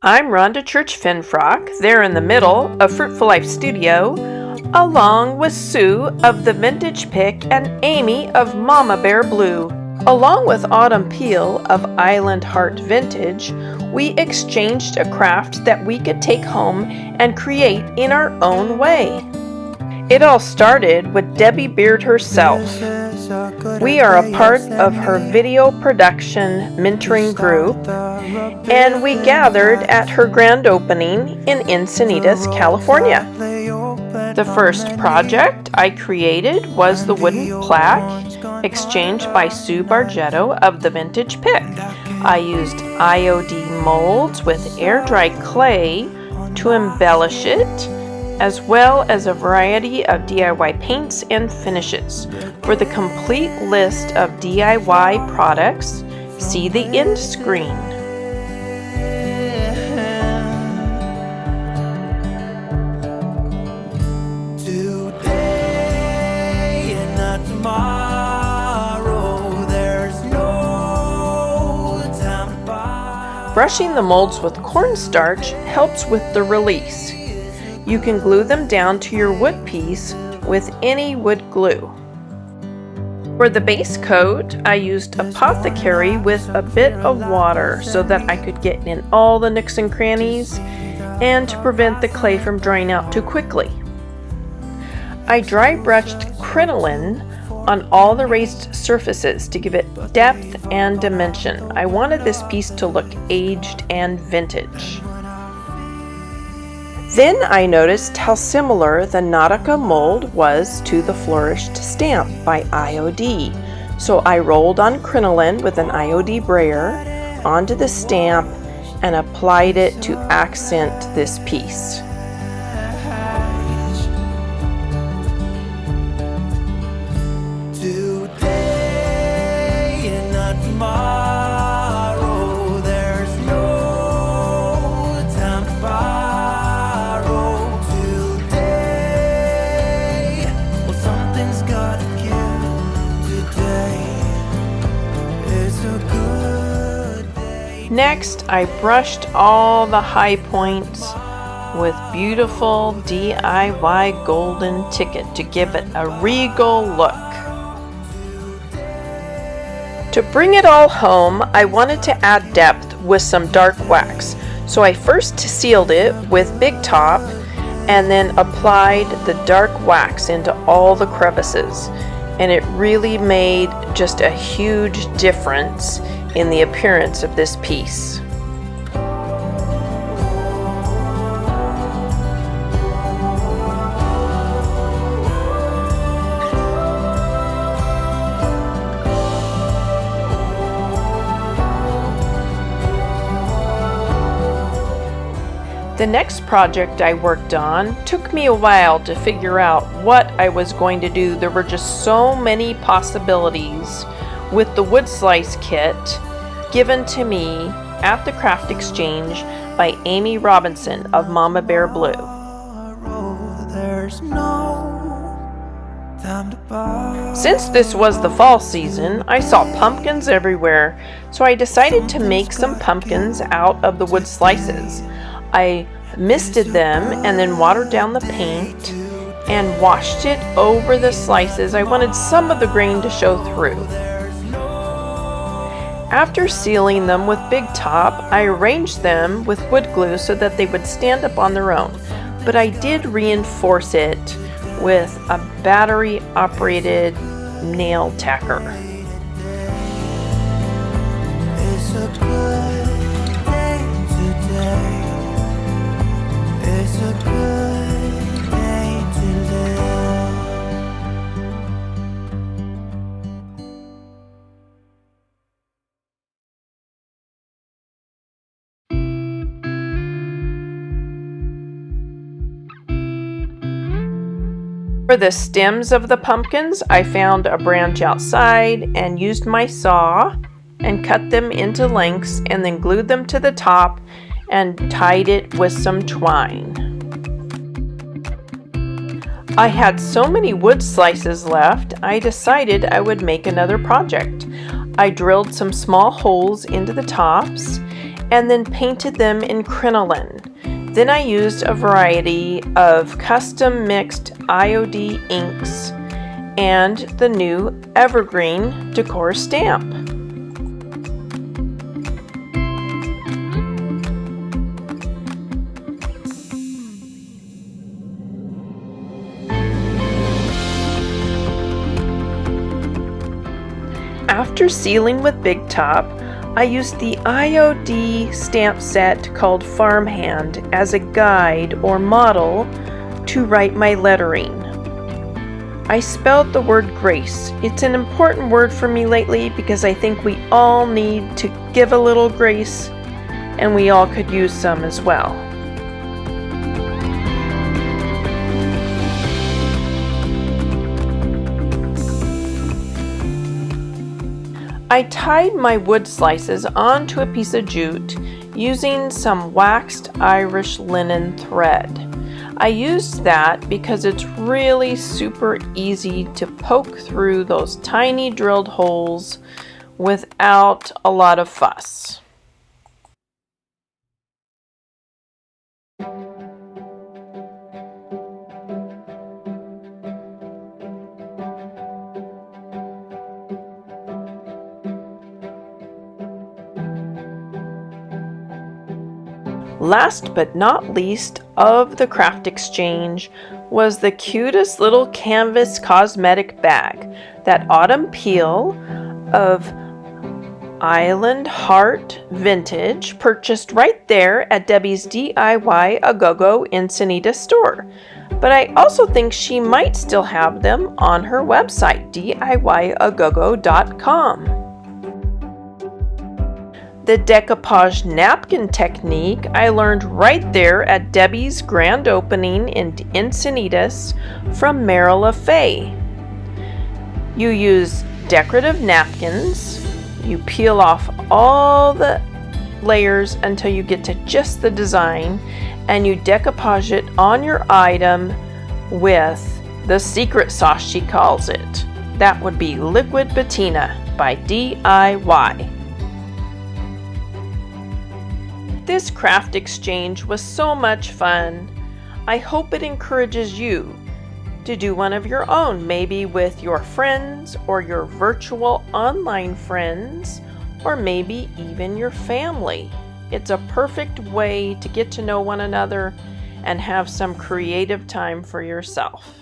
I'm Rhonda Finfrock, there in the middle of Fruitful Life Studio, along with Sue of the Vintage Pick and Amy of Mama Bear Blue. Along with Autumn Peel of Island Heart Vintage, we exchanged a craft that we could take home and create in our own way. It all started with Debi Beard herself. We are a part of her video production mentoring group, and we gathered at her grand opening in Encinitas, California. The first project I created was the wooden plaque exchanged by Sue Bargetto of the Vintage Pick. I used IOD molds with air-dry clay to embellish it, as well as a variety of DIY paints and finishes. For the complete list of DIY products, see the end screen. Today and not tomorrow, there's no time to buy. Brushing the molds with cornstarch helps with the release. You can glue them down to your wood piece with any wood glue. For the base coat, I used Apothecary with a bit of water so that I could get in all the nooks and crannies and to prevent the clay from drying out too quickly. I dry brushed crinoline on all the raised surfaces to give it depth and dimension. I wanted this piece to look aged and vintage. Then I noticed how similar the Nautica mold was to the Flourished stamp by IOD. So I rolled on crinoline with an IOD brayer onto the stamp and applied it to accent this piece. Today and not tomorrow, there's no time to buy. Next, I brushed all the high points with beautiful DIY golden ticket to give it a regal look. To bring it all home, I wanted to add depth with some dark wax. So I first sealed it with Big Top and then applied the dark wax into all the crevices. And it really made just a huge difference in the appearance of this piece. The next project I worked on took me a while to figure out what I was going to do. There were just so many possibilities with the wood slice kit given to me at the craft exchange by Amy Robinson of Mama Bear Blue. Since this was the fall season, I saw pumpkins everywhere, so I decided to make some pumpkins out of the wood slices. I misted them and then watered down the paint and washed it over the slices. I wanted some of the grain to show through. After sealing them with Big Top, I arranged them with wood glue so that they would stand up on their own. But I did reinforce it with a battery-operated nail tacker. It's a good day today. It's a good day to live. For the stems of the pumpkins, I found a branch outside and used my saw and cut them into lengths and then glued them to the top and tied it with some twine. I had so many wood slices left, I decided I would make another project. I drilled some small holes into the tops and then painted them in crinoline. Then I used a variety of custom mixed IOD inks and the new Evergreen Decor stamp. After sealing with Big Top, I used the IOD stamp set called Farmhand as a guide or model to write my lettering. I spelled the word grace. It's an important word for me lately because I think we all need to give a little grace, and we all could use some as well. I tied my wood slices onto a piece of jute using some waxed Irish linen thread. I used that because it's really super easy to poke through those tiny drilled holes without a lot of fuss. Last but not least of the craft exchange was the cutest little canvas cosmetic bag, that autumn peel of Island Heart Vintage, purchased right there at Debi's DIY-aGoGo Encinita store. But I also think she might still have them on her website, DIY-aGoGo.com. The decoupage napkin technique I learned right there at Debi's grand opening in Encinitas from Merrill Fay. You use decorative napkins, you peel off all the layers until you get to just the design, and you decoupage it on your item with the secret sauce, she calls it. That would be Liquid Patina by DIY. This craft exchange was so much fun. I hope it encourages you to do one of your own, maybe with your friends or your virtual online friends, or maybe even your family. It's a perfect way to get to know one another and have some creative time for yourself.